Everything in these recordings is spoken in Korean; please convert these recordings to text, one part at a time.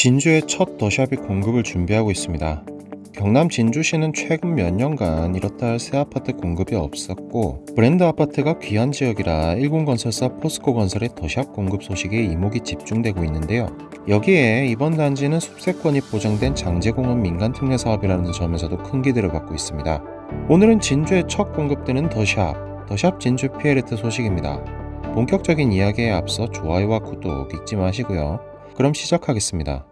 진주에 첫 더샵이 공급을 준비하고 있습니다. 경남 진주시는 최근 몇 년간 이렇다 할 새 아파트 공급이 없었고 브랜드 아파트가 귀한 지역이라 일군건설사 포스코건설의 더샵 공급 소식에 이목이 집중되고 있는데요. 여기에 이번 단지는 숲세권이 보장된 장제공원 민간특례사업이라는 점에서도 큰 기대를 받고 있습니다. 오늘은 진주에 첫 공급되는 더샵 진주 피에르트 소식입니다. 본격적인 이야기에 앞서 좋아요와 구독 잊지 마시고요. 그럼 시작하겠습니다.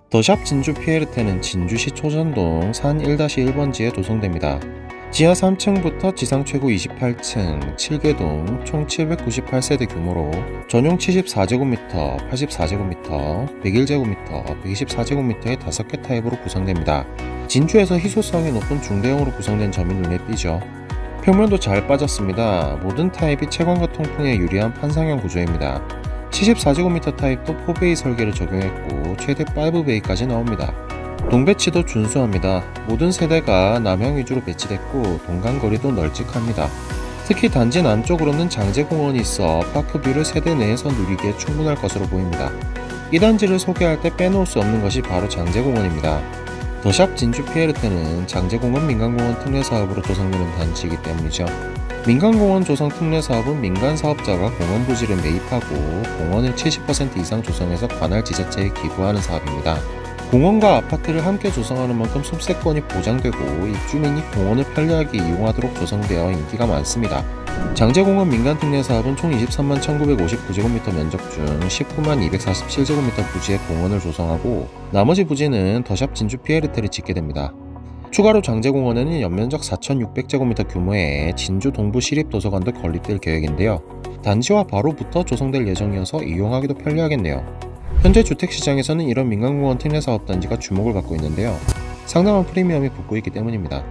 더샵 진주 피에르테는 진주시 초전동 산 1-1번지에 조성됩니다. 지하 3층부터 지상 최고 28층 7개동 총 798세대 규모로 전용 74제곱미터, 84제곱미터, 101제곱미터, 124제곱미터의 5개 타입으로 구성됩니다. 진주에서 희소성이 높은 중대형으로 구성된 점이 눈에 띄죠. 표면도 잘 빠졌습니다. 모든 타입이 채광과 통풍에 유리한 판상형 구조입니다. 74제곱미터 타입도 4베이 설계를 적용했고 최대 5베이까지 나옵니다. 동배치도 준수합니다. 모든 세대가 남향 위주로 배치됐고 동간거리도 널찍합니다. 특히 단지 남쪽으로는 장제공원이 있어 파크뷰를 세대 내에서 누리기에 충분할 것으로 보입니다. 이 단지를 소개할 때 빼놓을 수 없는 것이 바로 장제공원입니다. 더샵 진주 피에르테는 장제공원 민간공원 특례사업으로 조성되는 단지이기 때문이죠. 민간공원 조성 특례사업은 민간사업자가 공원 부지를 매입하고 공원을 70% 이상 조성해서 관할 지자체에 기부하는 사업입니다. 공원과 아파트를 함께 조성하는 만큼 숲세권이 보장되고 입주민이 공원을 편리하게 이용하도록 조성되어 인기가 많습니다. 장제공원 민간특례사업은 총 23만 1959제곱미터 면적 중 19만 247제곱미터 부지의 공원을 조성하고 나머지 부지는 더샵 진주 피에르테를 짓게 됩니다. 추가로 장제공원에는 연면적 4,600제곱미터 규모의 진주 동부 시립도서관도 건립될 계획인데요. 단지와 바로 붙어 조성될 예정이어서 이용하기도 편리하겠네요. 현재 주택시장에서는 이런 민간공원 특례사업단지가 주목을 받고 있는데요. 상당한 프리미엄이 붙고 있기 때문입니다.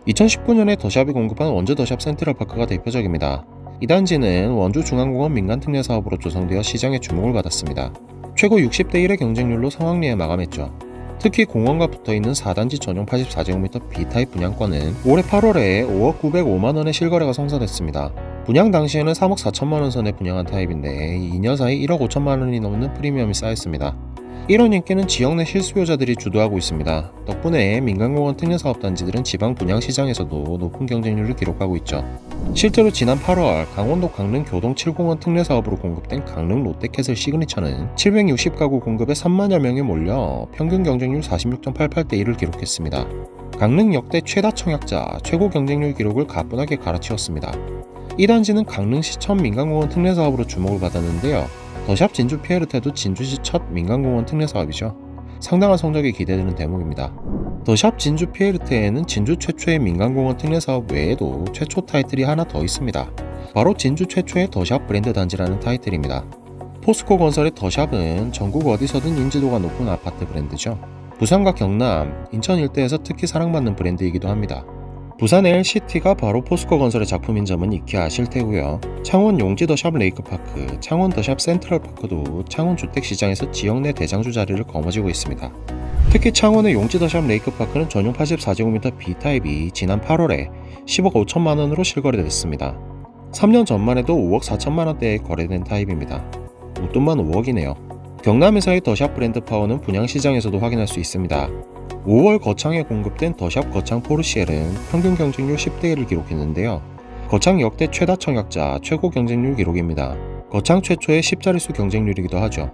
2019년에 더샵이 공급한 원주 더샵 센트럴파크가 대표적입니다. 이 단지는 원주 중앙공원 민간특례사업으로 조성되어 시장의 주목을 받았습니다. 최고 60대1의 경쟁률로 상황리에 마감했죠. 특히 공원과 붙어있는 4단지 전용 84제곱미터 B타입 분양권은 올해 8월에 5억 905만원의 실거래가 성사됐습니다. 분양 당시에는 3억 4천만원 선에 분양한 타입인데 2년 사이 1억 5천만원이 넘는 프리미엄이 쌓였습니다. 이런 인기는 지역 내 실수요자들이 주도하고 있습니다. 덕분에 민간공원 특례사업단지들은 지방 분양시장에서도 높은 경쟁률을 기록하고 있죠. 실제로 지난 8월 강원도 강릉 교동 7공원 특례사업으로 공급된 강릉 롯데캐슬 시그니처는 760가구 공급에 3만여 명이 몰려 평균 경쟁률 46.88대1을 기록했습니다. 강릉 역대 최다 청약자, 최고 경쟁률 기록을 가뿐하게 갈아치웠습니다. 이 단지는 강릉시 첫 민간공원 특례사업으로 주목을 받았는데요. 더샵 진주 피에르테도 진주시 첫 민간공원 특례사업이죠. 상당한 성적이 기대되는 대목입니다. 더샵 진주 피에르테에는 진주 최초의 민간공원 특례사업 외에도 최초 타이틀이 하나 더 있습니다. 바로 진주 최초의 더샵 브랜드 단지라는 타이틀입니다. 포스코 건설의 더샵은 전국 어디서든 인지도가 높은 아파트 브랜드죠. 부산과 경남, 인천 일대에서 특히 사랑받는 브랜드이기도 합니다. 부산의 LCT가 바로 포스코 건설의 작품인 점은 익히 아실 테고요. 창원 용지 더샵 레이크파크, 창원 더샵 센트럴파크도 창원 주택시장에서 지역 내 대장주 자리를 거머쥐고 있습니다. 특히 창원의 용지 더샵 레이크파크는 전용 84제곱미터 B타입이 지난 8월에 10억 5천만원으로 실거래됐습니다. 3년 전만 해도 5억 4천만원대에 거래된 타입입니다. 웃돈만 5억이네요. 경남에서의 더샵 브랜드 파워는 분양시장에서도 확인할 수 있습니다. 5월 거창에 공급된 더샵 거창 포르시엘은 평균 경쟁률 10대1을 기록했는데요. 거창 역대 최다 청약자, 최고 경쟁률 기록입니다. 거창 최초의 10자릿수 경쟁률이기도 하죠.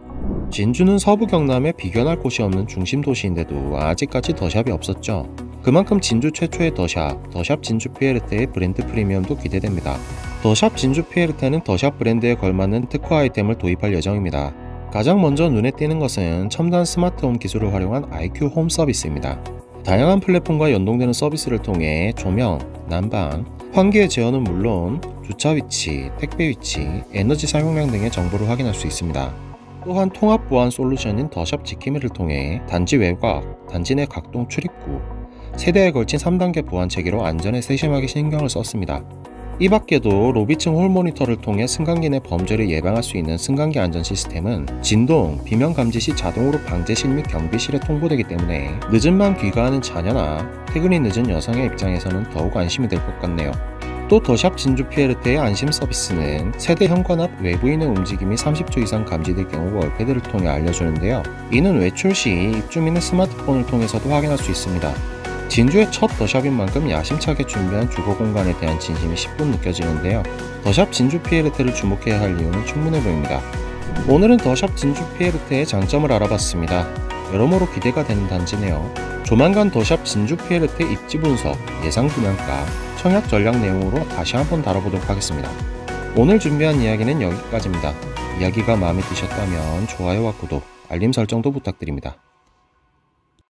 진주는 서부 경남에 비견할 곳이 없는 중심 도시인데도 아직까지 더샵이 없었죠. 그만큼 진주 최초의 더샵 진주 피에르테의 브랜드 프리미엄도 기대됩니다. 더샵 진주 피에르테는 더샵 브랜드에 걸맞는 특화 아이템을 도입할 예정입니다. 가장 먼저 눈에 띄는 것은 첨단 스마트홈 기술을 활용한 IQ 홈 서비스입니다. 다양한 플랫폼과 연동되는 서비스를 통해 조명, 난방, 환기의 제어는 물론 주차 위치, 택배 위치, 에너지 사용량 등의 정보를 확인할 수 있습니다. 또한 통합 보안 솔루션인 더샵 지킴이를 통해 단지 외곽, 단지 내 각동 출입구, 세대에 걸친 3단계 보안 체계로 안전에 세심하게 신경을 썼습니다. 이 밖에도 로비층 홀 모니터를 통해 승강기 내 범죄를 예방할 수 있는 승강기 안전 시스템은 진동, 비명 감지 시 자동으로 방제실 및 경비실에 통보되기 때문에 늦은 밤 귀가하는 자녀나 퇴근이 늦은 여성의 입장에서는 더욱 안심이 될 것 같네요. 또 더샵 진주 PLT의 안심 서비스는 세대 현관 앞 외부인의 움직임이 30초 이상 감지될 경우 월패드를 통해 알려주는데요. 이는 외출 시 입주민의 스마트폰을 통해서도 확인할 수 있습니다. 진주의 첫 더샵인 만큼 야심차게 준비한 주거 공간에 대한 진심이 10분 느껴지는데요. 더샵 진주 PLT를 주목해야 할 이유는 충분해 보입니다. 오늘은 더샵 진주 PLT의 장점을 알아봤습니다. 여러모로 기대가 되는 단지네요. 조만간 더샵 진주 PLT 입지 분석, 예상 분양가, 청약 전략 내용으로 다시 한번 다뤄보도록 하겠습니다. 오늘 준비한 이야기는 여기까지입니다. 이야기가 마음에 드셨다면 좋아요와 구독, 알림 설정도 부탁드립니다.